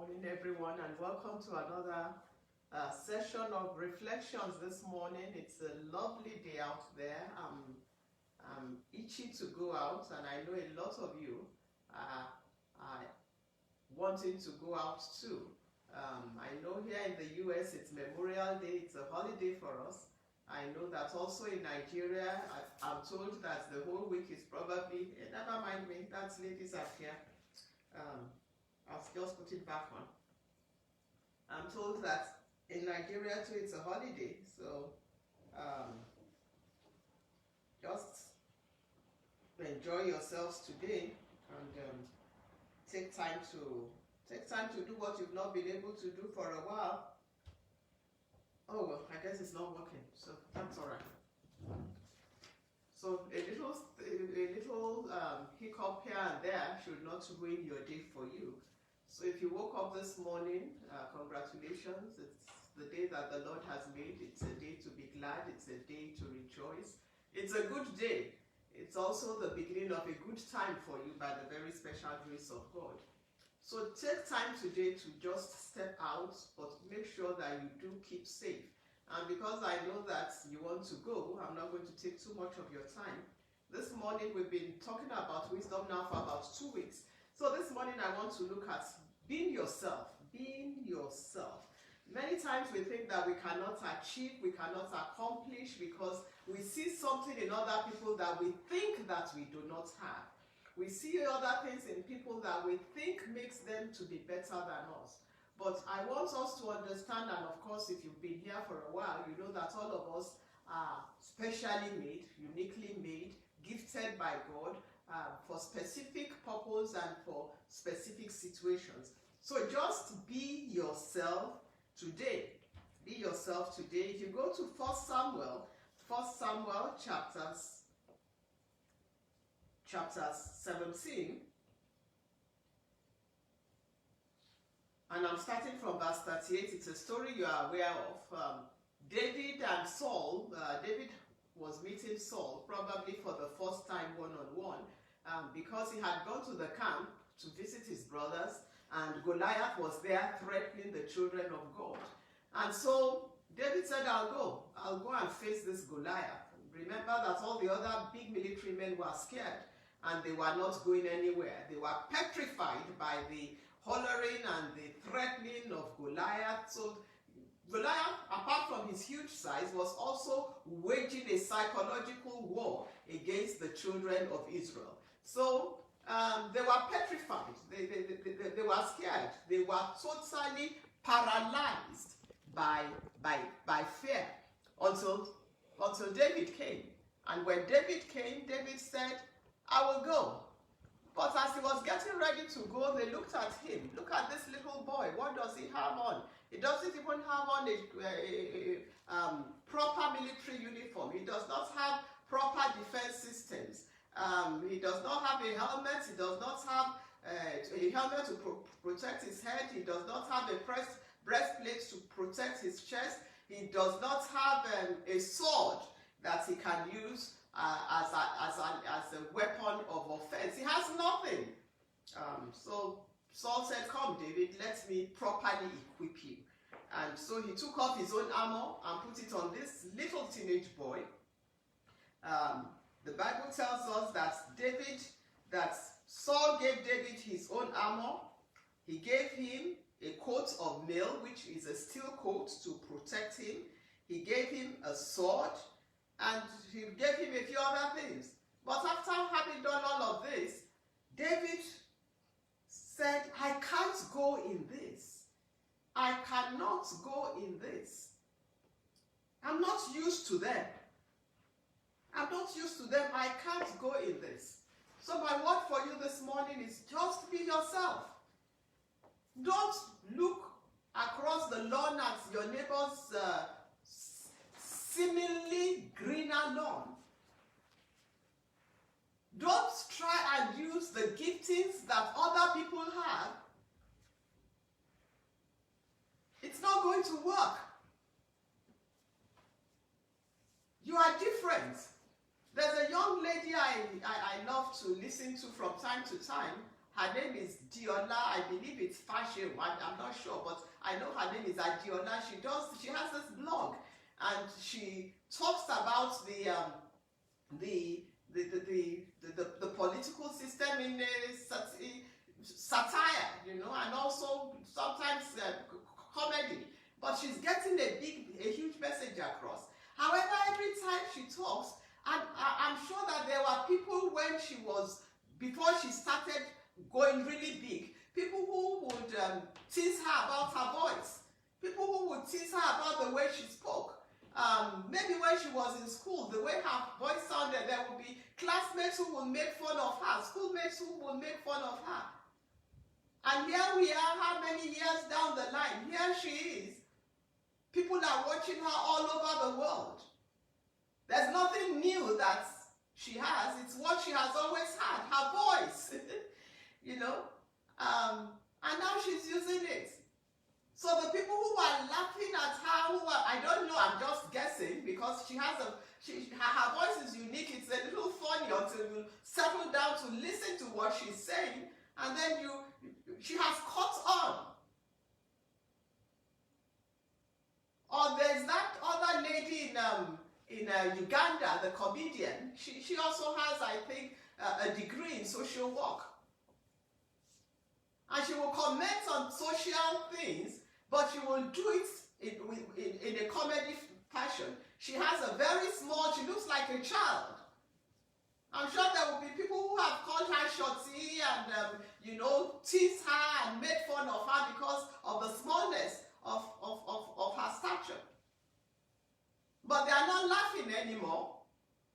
morning, everyone, and welcome to another session of reflections this morning. It's a lovely day out there. I'm itchy to go out, and I know a lot of you are wanting to go out too. I know here in the US it's Memorial Day, it's a holiday for us. I know that also in Nigeria, I'm told that the whole week is probably, never mind me, that's ladies up here. I'll just put it back on. I'm told that in Nigeria too it's a holiday, so just enjoy yourselves today and take time to do what you've not been able to do for a while. Oh well, I guess it's not working, so that's all right. So a little hiccup here and there should not ruin your day for you. So if you woke up this morning, congratulations. It's the day that the Lord has made. It's a day to be glad. It's a day to rejoice. It's a good day. It's also the beginning of a good time for you by the very special grace of God. So take time today to just step out, but make sure that you do keep safe. And because I know that you want to go, I'm not going to take too much of your time. This morning we've been talking about wisdom now for about 2 weeks. So this morning I want to look at being yourself, being yourself. Many times we think that we cannot achieve, we cannot accomplish because we see something in other people that we think that we do not have. We see other things in people that we think makes them to be better than us. But I want us to understand, and of course if you've been here for a while, you know that all of us are specially made, uniquely made, gifted by God for specific purpose and for specific situations. So just be yourself today. Be yourself today. If you go to 1 Samuel chapter 17, and I'm starting from verse 38. It's a story you are aware of. David and Saul. David was meeting Saul probably for the first time one-on-one because he had gone to the camp to visit his brothers, and Goliath was there threatening the children of God. And so David said, I'll go and face this Goliath. Remember that all the other big military men were scared and they were not going anywhere. They were petrified by the hollering and the threatening of Goliath. So Goliath, apart from his huge size, was also waging a psychological war against the children of Israel. So they were petrified. They were scared. They were totally paralyzed by fear until David came. And when David came, David said, I will go. But as he was getting ready to go, they looked at him. Look at this little boy. What does he have on? He doesn't even have on a proper military uniform. He does not have proper defense systems. He does not have a helmet. He does not have a helmet to protect his head. He does not have a breastplate to protect his chest. He does not have a sword that he can use as a weapon of offense. He has nothing. So Saul said, come, David, let me properly equip you. And so he took off his own armor and put it on this little teenage boy. The Bible tells us that Saul gave David his own armor. He gave him a coat of mail, which is a steel coat to protect him. He gave him a sword, and he gave him a few other things. But after having done all of this, David said, I can't go in this. I cannot go in this. I'm not used to them. I'm not used to them. I can't go in this. So my word for you this morning is just be yourself. Don't look across the lawn at your neighbor's seemingly greener lawn. Don't try and use the giftings that other people have. It's not going to work. You are different. There's a young lady I love to listen to from time to time Her name is Diola. I believe it's Fashion. I'm not sure, but I know her name is Adiola. She has this blog, and she talks about the political system in satire, you know, and also sometimes comedy. But she's getting a huge message across. However, every time she talks, and I'm sure that there were people when before she started going really big, people who would tease her about her voice, people who would tease her about the way she spoke. Maybe when she was in school, the way her voice sounded, there would be classmates who would make fun of her, schoolmates who would make fun of her. And here we are, how many years down the line? Here she is. People are watching her all over the world. There's nothing new that she has. It's what she has always had, her voice. You know? And now she's using it. So the people who are laughing at her, I don't know, I'm just guessing, because her voice is unique. It's a little funny until you settle down to listen to what she's saying, and then she has caught on. Or there's that other lady in Uganda, the comedian. She also has, I think, a degree in social work. And she will comment on social things, but she will do it in a comedy fashion. She has a very small, she looks like a child. I'm sure there will be people who have called her shorty and, you know, teased her and made fun of her because of the smallness of her stature. But they are not laughing anymore,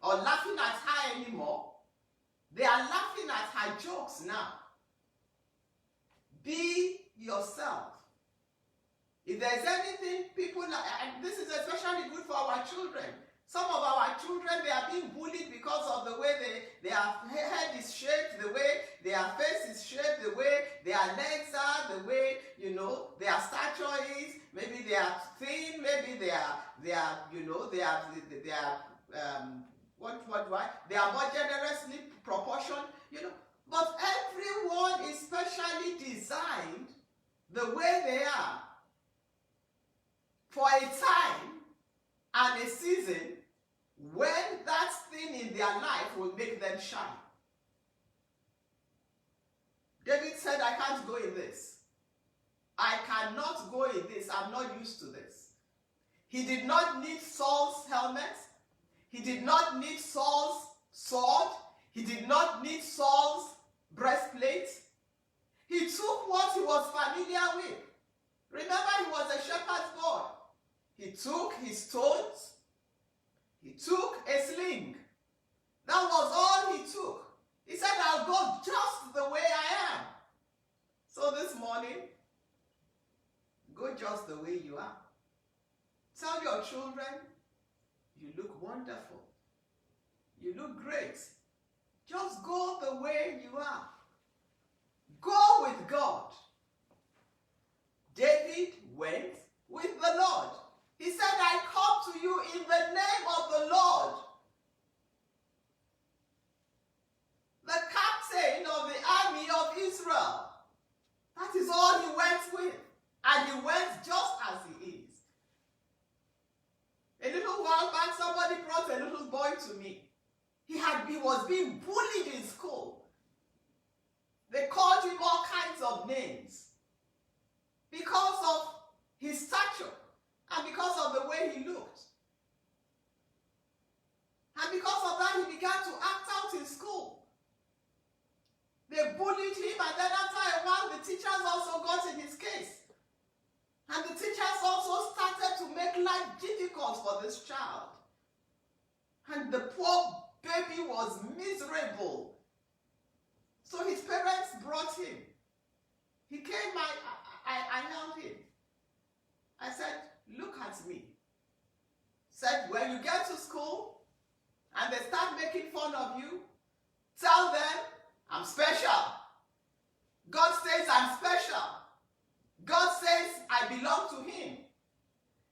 or laughing at her anymore. They are laughing at her jokes now. Be yourself. If there's anything people, and this is especially good for our children. Some of our children, they are being bullied because of the way their head is shaped, the way their face is shaped, the way their legs are, the way, you know, their stature is. Maybe they are thin, maybe they are more generously proportioned, you know. But everyone is specially designed the way they are for a time and a season when that thing in their life will make them shine. David said, I can't go in this. I cannot go in this. I'm not used to this. He did not need Saul's helmet. He did not need Saul's sword. He did not need Saul's breastplate. He took what he was familiar with. Remember, he was a shepherd's boy. He took his stones. He took a sling. That was all he took. He said, I'll go just the way I am. So this morning, go just the way you are. Tell your children, you look wonderful. You look great. Just go the way you are. Go with God. David went with the Lord. He said, I come to you in the name of the Lord. The captain of the army of Israel. That is all he went with. And he went just as he is. A little while back, somebody brought a little boy to me. He was being bullied in school. They called him all kinds of names because of his stature and because of the way he looked. And because of that, he began to act out in school. They bullied him, and then after a while, the teachers also got in his case. And the teachers also started to make life difficult for this child. And the poor baby was miserable. So his parents brought him. He came, I held him. I said, look at me. Said, when you get to school and they start making fun of you, tell them, I'm special. God says I'm special. God says I belong to him.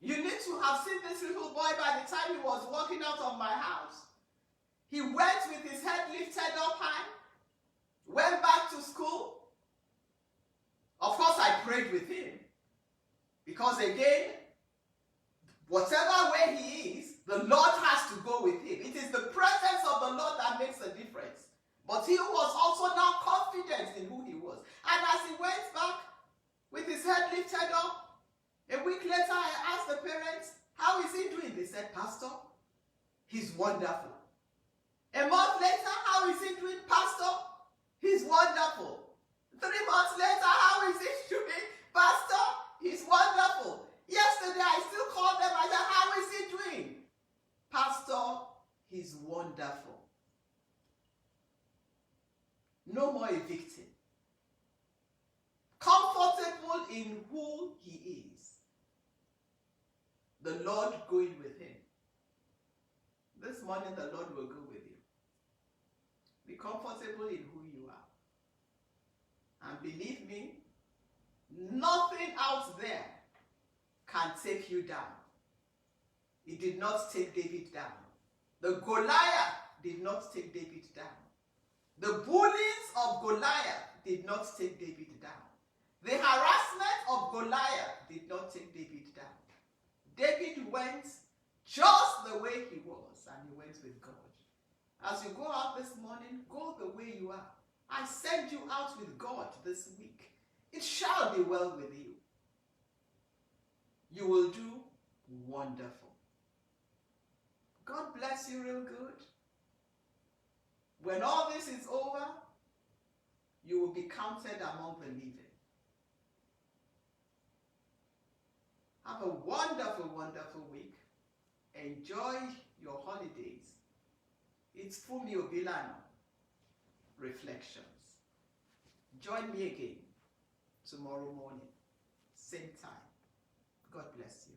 You need to have seen this little boy by the time he was walking out of my house. He went with his head lifted up high. went back to school. Of course, I prayed with him. Because again, whatever way he is, the Lord has to go with him. It is the presence of the Lord that makes a difference. But he was also now confident in who he was. And as he went back with his head lifted up, a week later I asked the parents, how is he doing? They said, Pastor, he's wonderful. A month later, how is he doing? Pastor, he's wonderful. 3 months later, how is he doing? Pastor, he's wonderful. Yesterday, I still called them. I said, how is he doing? Pastor, he's wonderful. No more a victim. Comfortable in who he is. The Lord going with him. This morning, the Lord will go with you. Be comfortable in who you are. And believe me, nothing out there can take you down. It did not take David down. The Goliath did not take David down. The bullies of Goliath did not take David down. The harassment of Goliath did not take David down. David went just the way he was, and he went with God. As you go out this morning, go the way you are. I send you out with God this week. It shall be well with you. You will do wonderful. God bless you real good. When all this is over, you will be counted among the living. Have a wonderful, wonderful week. Enjoy your holidays. It's Funmi Obilana Reflections. Join me again tomorrow morning, same time. God bless you.